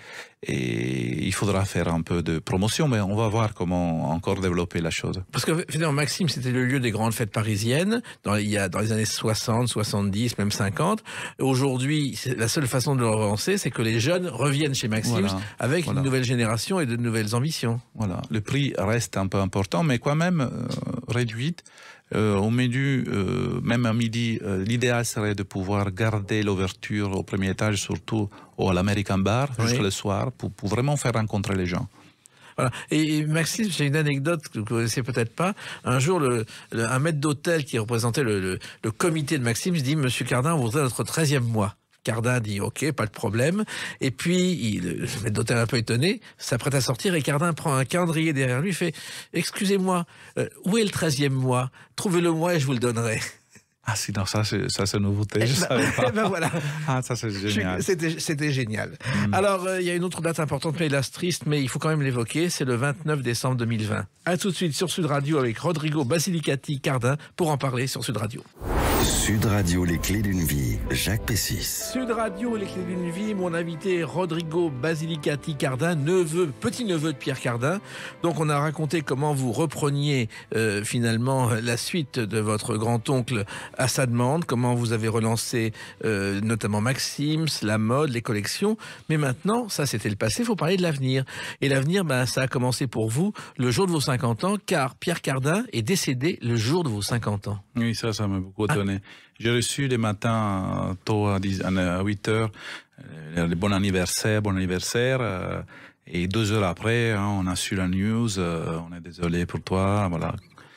il faudra faire un peu de promotion, mais on va voir comment encore développer la chose. Parce que finalement, Maxime, c'était le lieu des grandes fêtes parisiennes, dans les années 60, 70, même 50. Aujourd'hui, la seule façon de le relancer, c'est que les jeunes reviennent chez Maxime avec une nouvelle génération et de nouvelles ambitions. Voilà. Le prix reste un peu important, mais quand même réduit. Au menu, même à midi, l'idéal serait de pouvoir garder l'ouverture au premier étage, surtout à l'American Bar, jusqu'à le soir, pour vraiment faire rencontrer les gens. Voilà. Et Maxime, j'ai une anecdote que vous ne connaissez peut-être pas. Un jour, un maître d'hôtel qui représentait le comité de Maxime se dit « Monsieur Cardin, on voudrait notre 13e mois ». Cardin dit « Ok, pas de problème ». Et puis, le maître d'hôtel un peu étonné, s'apprête à sortir et Cardin prend un calendrier derrière lui et fait « Excusez-moi, où est le 13e mois? Trouvez-le moi et je vous le donnerai ». Ah si, non, ça c'est une nouveauté, je savais pas. Ben voilà. Ah, ça c'est génial. C'était génial. Alors, il y a une autre date importante, mais hélas triste, mais il faut quand même l'évoquer, c'est le 29 décembre 2020. À tout de suite sur Sud Radio avec Rodrigo Basilicati Cardin pour en parler sur Sud Radio. Sud Radio, les clés d'une vie, Jacques Pessis. Sud Radio, les clés d'une vie, mon invité Rodrigo Basilicati Cardin, petit-neveu de Pierre Cardin. Donc on a raconté comment vous repreniez finalement la suite de votre grand-oncle à sa demande, comment vous avez relancé notamment Maxims, la mode, les collections. Mais maintenant, ça c'était le passé, il faut parler de l'avenir. Et l'avenir, ça a commencé pour vous le jour de vos 50 ans, car Pierre Cardin est décédé le jour de vos 50 ans. Oui, ça m'a beaucoup étonné. J'ai reçu les matins tôt à 8 heures le bon anniversaire. Et 2 heures après, on a su la news. On est désolé pour toi. Voilà.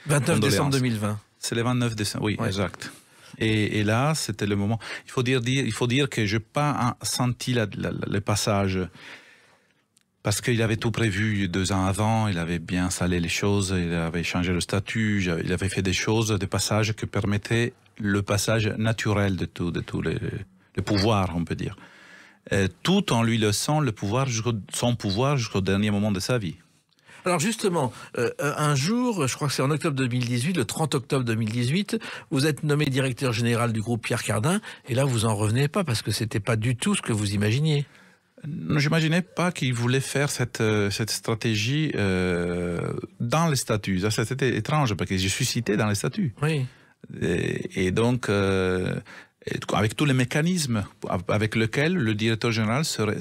29 décembre 2020. C'est le 29 décembre, oui, ouais. Exact. Et là, c'était le moment. Il faut dire que je n'ai pas senti le passage. Parce qu'il avait tout prévu 2 ans avant, il avait bien installé les choses, il avait changé le statut, il avait fait des choses, des passages qui permettaient le passage naturel de tout le pouvoir, on peut dire. Tout en lui laissant son pouvoir jusqu'au dernier moment de sa vie. Alors justement, un jour, je crois que c'est en octobre 2018, le 30 octobre 2018, vous êtes nommé directeur général du groupe Pierre Cardin, et là vous en revenez pas parce que c'était pas du tout ce que vous imaginiez. J'imaginais pas qu'il voulait faire cette stratégie dans les statuts. Ça, c'était étrange parce que je suis cité dans les statuts. Oui. Et donc, avec tous les mécanismes avec lesquels le directeur général serait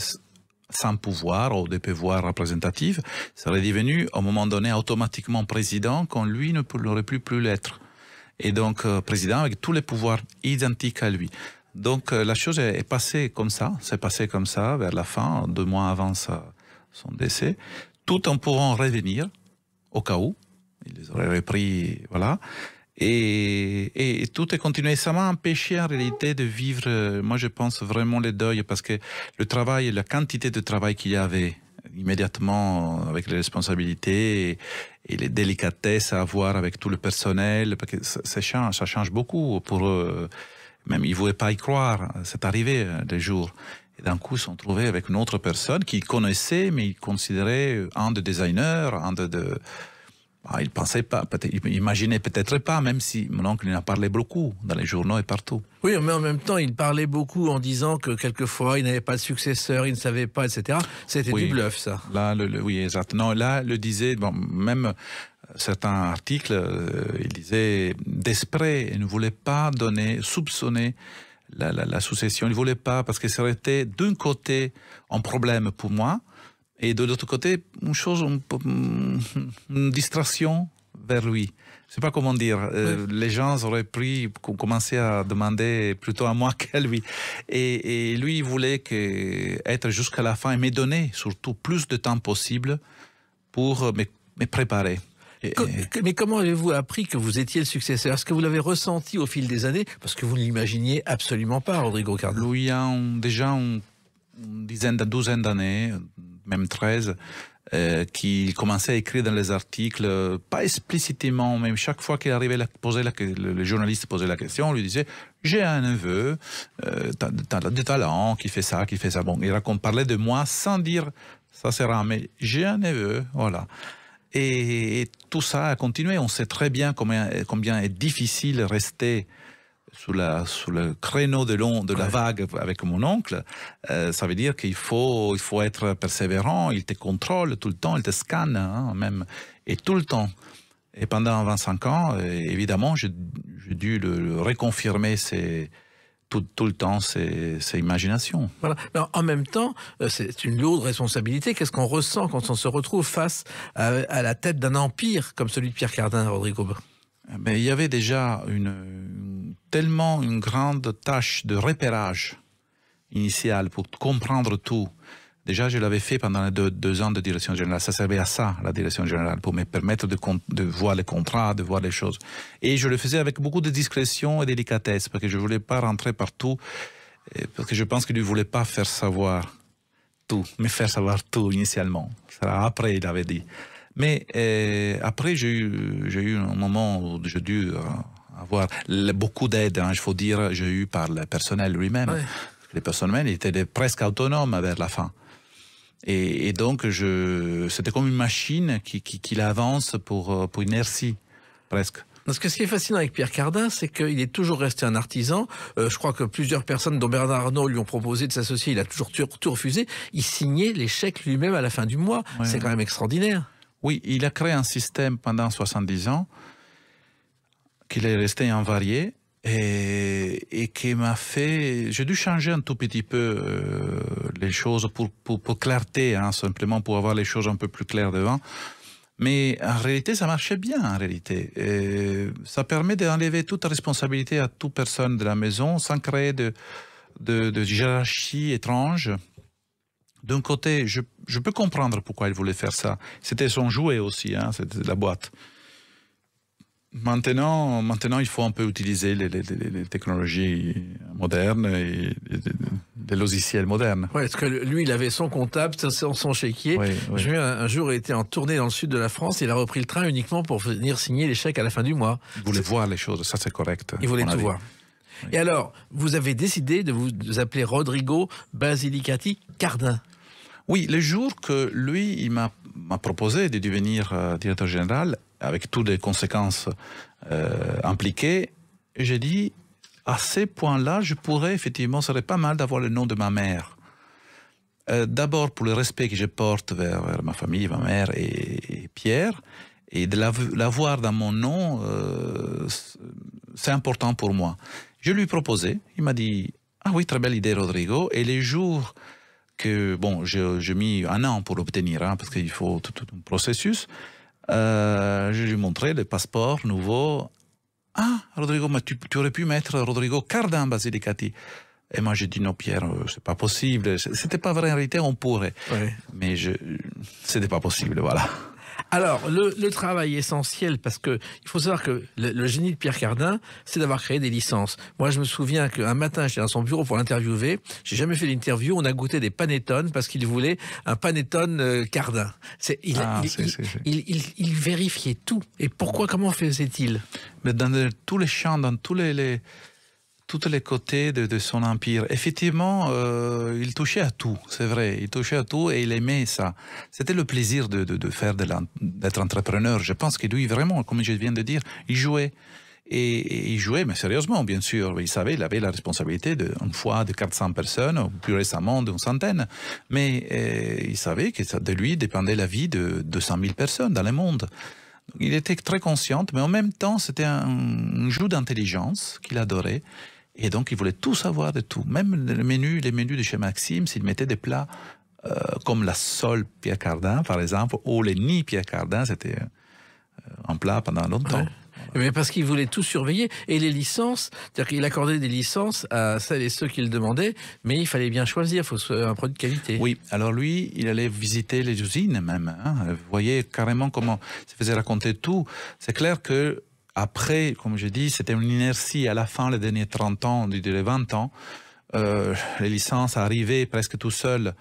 sans pouvoir ou des pouvoirs représentatifs, serait devenu à un moment donné automatiquement président quand lui n'aurait plus l'être. Et donc, président avec tous les pouvoirs identiques à lui. Donc la chose est passée comme ça, vers la fin, 2 mois avant son décès, tout en pourrant revenir au cas où, il les aurait repris, voilà, et tout est continué. Ça m'a empêché en réalité de vivre, moi je pense vraiment le deuil, parce que le travail, la quantité de travail qu'il y avait immédiatement avec les responsabilités et les délicatesses à avoir avec tout le personnel, parce que ça change beaucoup pour eux. Même ils ne voulaient pas y croire, c'est arrivé des jours. Et d'un coup, ils se sont trouvés avec une autre personne qu'ils connaissaient, mais ils considéraient un des designers, ils pensaient pas, ils imaginaient peut-être pas, même si mon oncle en a parlé beaucoup dans les journaux et partout. Oui, mais en même temps, il parlait beaucoup en disant que quelquefois, il n'avait pas de successeur, il ne savait pas, etc. C'était du bluff, ça. Là, oui, exactement. Là, le disait, même certains articles, il disait d'esprit, il ne voulait pas soupçonner la succession. Il ne voulait pas, parce que ça aurait été d'un côté un problème pour moi, et de l'autre côté, une distraction vers lui. Je ne sais pas comment dire. Les gens auraient commencé à demander plutôt à moi qu'à lui. Et lui, il voulait être jusqu'à la fin et me donner surtout plus de temps possible pour me préparer. Mais comment avez-vous appris que vous étiez le successeur? Est-ce que vous l'avez ressenti au fil des années? Parce que vous ne l'imaginiez absolument pas, Rodrigo Cardin. Lui, il y a déjà une douzaine d'années, même 13, qui commençait à écrire dans les articles, pas explicitement, même chaque fois qu'il arrivait le journaliste posait la question, on lui disait « J'ai un neveu, de talent, qui fait ça. » Bon, il parlait de moi sans dire « Ça sera, mais j'ai un neveu. » Voilà. Et tout ça a continué. On sait très bien combien est difficile rester sous le créneau de la vague avec mon oncle. Ça veut dire qu'il faut être persévérant. Il te contrôle tout le temps, il te scanne même, et tout le temps. Et pendant 25 ans, évidemment, j'ai dû le reconfirmer tout le temps ses imaginations. Voilà. Alors, en même temps, c'est une lourde responsabilité. Qu'est-ce qu'on ressent quand on se retrouve face à la tête d'un empire comme celui de Pierre Cardin, Rodrigo? Mais il y avait déjà tellement une grande tâche de repérage initiale pour comprendre tout. Déjà, je l'avais fait pendant les 2 ans de direction générale. Ça servait à ça, la direction générale, pour me permettre de voir les contrats, de voir les choses. Et je le faisais avec beaucoup de discrétion et délicatesse, parce que je ne voulais pas rentrer partout, parce que je pense qu'il ne voulait pas faire savoir tout, me faire savoir tout initialement. Ça, après, il avait dit. Mais après, j'ai eu un moment où j'ai dû avoir beaucoup d'aide, il faut dire, j'ai eu par le personnel lui-même. Ouais. Le personnel était presque autonome vers la fin. Et donc, c'était comme une machine qui avance pour inertie, presque. Parce que ce qui est fascinant avec Pierre Cardin, c'est qu'il est toujours resté un artisan. Je crois que plusieurs personnes, dont Bernard Arnault, lui ont proposé de s'associer. Il a toujours tout refusé. Il signait les chèques lui-même à la fin du mois. Ouais. C'est quand même extraordinaire. Oui, il a créé un système pendant 70 ans qu'il est resté invarié et qui m'a fait... J'ai dû changer un tout petit peu les choses pour clarté, simplement pour avoir les choses un peu plus claires devant. Mais en réalité, ça marchait bien, en réalité. Et ça permet d'enlever toute responsabilité à toute personne de la maison sans créer de hiérarchie étrange. D'un côté, je peux comprendre pourquoi il voulait faire ça. C'était son jouet aussi, c'était la boîte. Maintenant, il faut un peu utiliser les technologies modernes et les logiciels modernes. Oui, parce que lui, il avait son comptable, son chéquier. Oui. Je me un jour, il était en tournée dans le sud de la France. Il a repris le train uniquement pour venir signer les chèques à la fin du mois. Il voulait voir les choses, ça c'est correct. Il voulait tout voir. Oui. Et alors, vous avez décidé de vous appeler Rodrigo Basilicati Cardin. Oui, le jour que lui, il m'a proposé de devenir directeur général, avec toutes les conséquences impliquées, j'ai dit, à ces points-là, je pourrais effectivement, ce serait pas mal d'avoir le nom de ma mère. D'abord pour le respect que je porte vers ma famille, ma mère et Pierre, et de l'avoir dans mon nom, c'est important pour moi. Je lui ai proposé, il m'a dit, ah oui, très belle idée Rodrigo, et les jours que, bon, j'ai mis 1 an pour l'obtenir, parce qu'il faut tout un processus, je lui ai montré le passeport nouveau. Ah, Rodrigo, mais tu aurais pu mettre Rodrigo Cardin Basilicati. Et moi, j'ai dit non, Pierre, c'est pas possible. C'était pas vrai, en réalité, on pourrait. Oui. Mais c'était pas possible, voilà. Alors, le travail essentiel, parce que il faut savoir que le génie de Pierre Cardin, c'est d'avoir créé des licences. Moi, je me souviens qu'un matin, j'étais dans son bureau pour l'interviewer. J'ai jamais fait l'interview. On a goûté des panettone parce qu'il voulait un panettone Cardin. Il vérifiait tout. Et pourquoi, comment faisait-il? Mais dans tous les champs, dans tous les côtés de son empire. Effectivement, il touchait à tout, c'est vrai. Il touchait à tout et il aimait ça. C'était le plaisir d'être entrepreneur. Je pense que lui, vraiment, comme je viens de dire, il jouait. Et il jouait, mais sérieusement, bien sûr. Il savait, il avait la responsabilité une fois de 400 personnes, ou plus récemment d'une centaine. Mais il savait que de lui dépendait la vie de 200 000 personnes dans le monde. Il était très conscient, mais en même temps, c'était un jeu d'intelligence qu'il adorait. Et donc, il voulait tout savoir de tout. Même les menus de chez Maxime, s'il mettait des plats comme la sole Pierre Cardin, par exemple, ou les nids Pierre Cardin, c'était un plat pendant longtemps. Ouais. Mais parce qu'il voulait tout surveiller. Et les licences, c'est-à-dire qu'il accordait des licences à celles et ceux qui le demandaient, mais il fallait bien choisir, il faut un produit de qualité. Oui, alors lui, il allait visiter les usines même. Vous voyez carrément comment il se faisait raconter tout. C'est clair que après, comme je dis, c'était une inertie à la fin, les derniers 30 ans, les 20 ans. Les licences arrivaient presque tout seuls.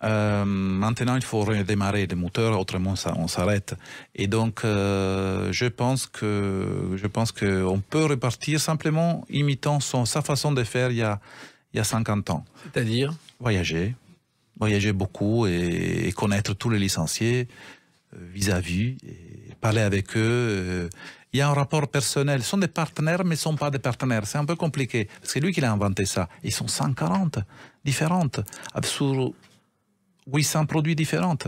Maintenant, il faut redémarrer les moteurs, autrement on s'arrête. Et donc, je pense qu'on peut repartir simplement imitant sa façon de faire il y a 50 ans. C'est-à-dire voyager beaucoup et connaître tous les licenciés vis-à-vis, et parler avec eux. Il y a un rapport personnel. Ce sont des partenaires, mais ce ne sont pas des partenaires. C'est un peu compliqué. C'est lui qui a inventé ça. Ils sont 140 différentes, sur 800 produits différents.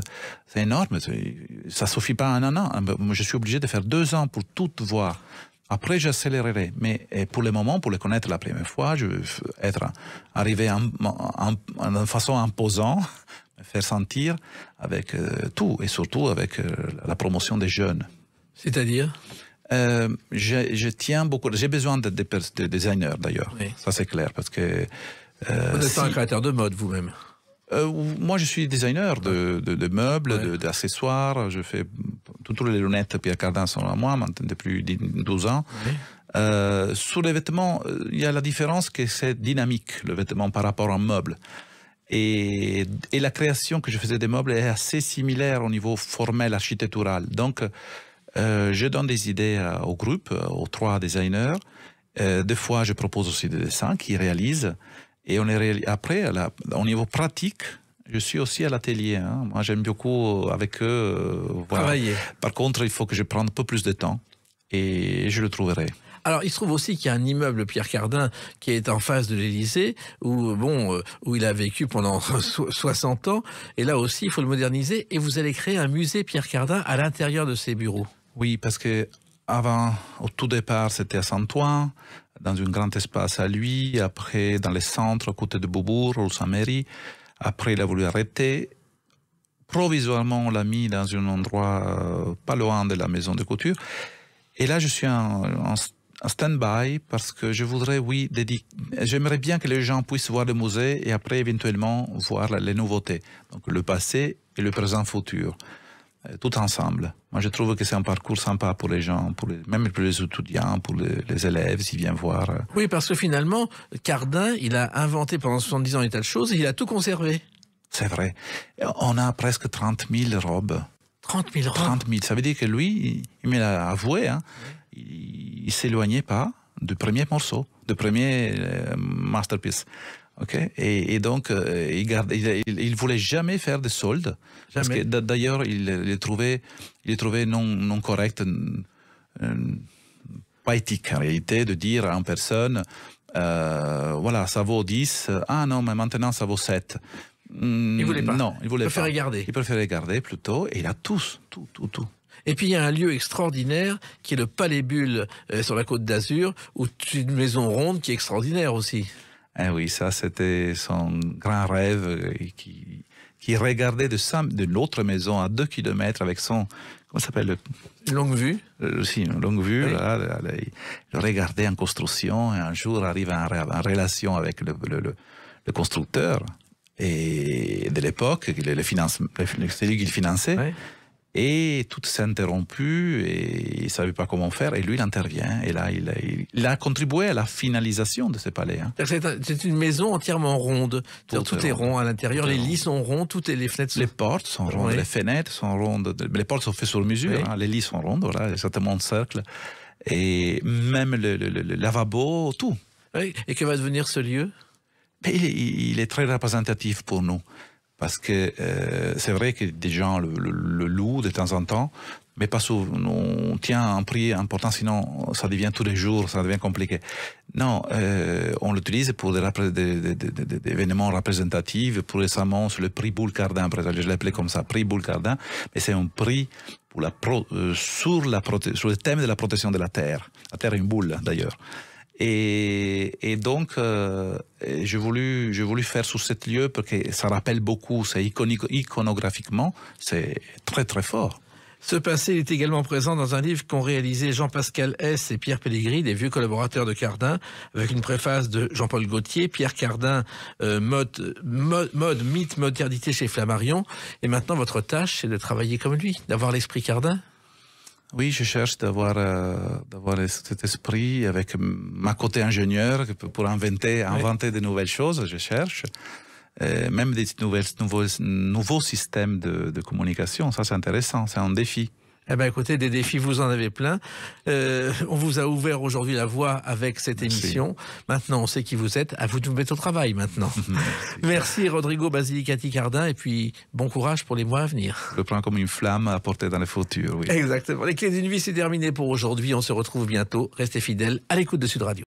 C'est énorme. Ça ne suffit pas en 1 an. Je suis obligé de faire 2 ans pour tout voir. Après, j'accélérerai. Mais pour le moment, pour les connaître la première fois, je veux arriver de façon imposante, me faire sentir avec tout, et surtout avec la promotion des jeunes. C'est-à-dire je tiens beaucoup. J'ai besoin de designers d'ailleurs. Oui. Ça c'est clair parce que. Vous n'êtes pas un créateur de mode vous-même. Moi, je suis designer de meubles, d'accessoires. Je fais toutes les lunettes Pierre Cardin sont à moi maintenant depuis 12 ans. Oui. Sur les vêtements, il y a la différence que c'est dynamique le vêtement par rapport à un meuble. Et la création que je faisais des meubles est assez similaire au niveau formel architectural. Donc Je donne des idées au groupe, aux 3 designers. Des fois, je propose aussi des dessins qu'ils réalisent. Et après, au niveau pratique, je suis aussi à l'atelier. Hein. Moi, j'aime beaucoup avec eux. Voilà. Travailler. Par contre, il faut que je prenne un peu plus de temps et je le trouverai. Alors, il se trouve aussi qu'il y a un immeuble Pierre Cardin qui est en face de l'Élysée, où il a vécu pendant 60 ans. Et là aussi, il faut le moderniser. Et vous allez créer un musée Pierre Cardin à l'intérieur de ses bureaux. Oui, parce que au tout départ, c'était à Saint-Ouen, dans un grand espace à lui. Après, dans le centre, à côté de Beaubourg, au Saint-Méry. Après, il a voulu arrêter. Provisoirement, on l'a mis dans un endroit pas loin de la maison de couture. Et là, je suis en stand-by parce que je voudrais, j'aimerais bien que les gens puissent voir le musée et après, éventuellement, voir les nouveautés. Donc, le passé et le présent futur, tout ensemble. Moi, je trouve que c'est un parcours sympa pour les gens, même pour les étudiants, pour les élèves, s'ils viennent voir. Oui, parce que finalement, Cardin, il a inventé pendant 70 ans des tas de choses et il a tout conservé. C'est vrai. On a presque 30 000 robes. 30 000 robes. 30 000. Ça veut dire que lui, il me l'a avoué, hein, il s'éloignait pas du premier morceau, du premier masterpiece. Okay? Et donc, il voulait jamais faire de soldes. Parce que d'ailleurs, il trouvait non correct, pas éthique en réalité, de dire à une personne, voilà, ça vaut 10, ah non, mais maintenant ça vaut 7. Il voulait pas. Non, il voulait préférait pas. garder. Il préférait garder plutôt, et il a tout. Et puis il y a un lieu extraordinaire qui est le Palais Bulle sur la Côte d'Azur, où c'est une maison ronde qui est extraordinaire aussi. Eh oui, ça c'était son grand rêve qui regardait de l'autre maison à 2 kilomètres avec son, comment ça s'appelle, une longue vue. Aussi, une longue vue. Oui. Là, il regardait en construction et un jour arrive en relation avec le constructeur et de l'époque, c'est lui qui le finançait. Oui. Et tout s'est interrompu et il ne savait pas comment faire. Et lui, il intervient. Et là, il a contribué à la finalisation de ce palais. Hein. C'est une maison entièrement ronde. Tout est rond à l'intérieur. Les lits sont ronds, les fenêtres sont... Les portes sont rondes, oui. Les fenêtres sont rondes. Les portes sont faites sur mesure. Oui. Hein. Les lits sont rondes, voilà, exactement en cercle. Et même le lavabo, tout. Oui. Et que va devenir ce lieu? Il est très représentatif pour nous. Parce que c'est vrai que des gens le louent de temps en temps, mais pas souvent. On tient un prix important, sinon ça devient tous les jours, ça devient compliqué. Non, on l'utilise pour des événements représentatifs. Pour récemment, sur le prix Boulle Cardin, par exemple, je l'ai appelé comme ça, prix Boulle Cardin, mais c'est un prix pour sur le thème de la protection de la terre. La terre est une boule, d'ailleurs. Et donc, j'ai voulu faire sur ce lieu parce que ça rappelle beaucoup, c'est iconographiquement, c'est très très fort. Ce passé est également présent dans un livre qu'ont réalisé Jean-Pascal Hess et Pierre Pellegrini, des vieux collaborateurs de Cardin, avec une préface de Jean-Paul Gaultier, Pierre Cardin, mode, mythe, modernité chez Flammarion. Et maintenant, votre tâche, c'est de travailler comme lui, d'avoir l'esprit Cardin. Oui, je cherche d'avoir cet esprit avec ma côté ingénieur pour inventer de nouvelles choses. Je cherche même des nouveaux systèmes de communication. Ça, c'est intéressant. C'est un défi. Eh ben, écoutez, des défis, vous en avez plein. On vous a ouvert aujourd'hui la voie avec cette émission. Maintenant, on sait qui vous êtes. À vous de vous mettre au travail maintenant. Merci Rodrigo Basilicati Cardin et puis bon courage pour les mois à venir. Je le prends comme une flamme à porter dans le futur. Oui. Exactement. Les clés d'une vie, c'est terminé pour aujourd'hui. On se retrouve bientôt. Restez fidèles à l'écoute de Sud Radio.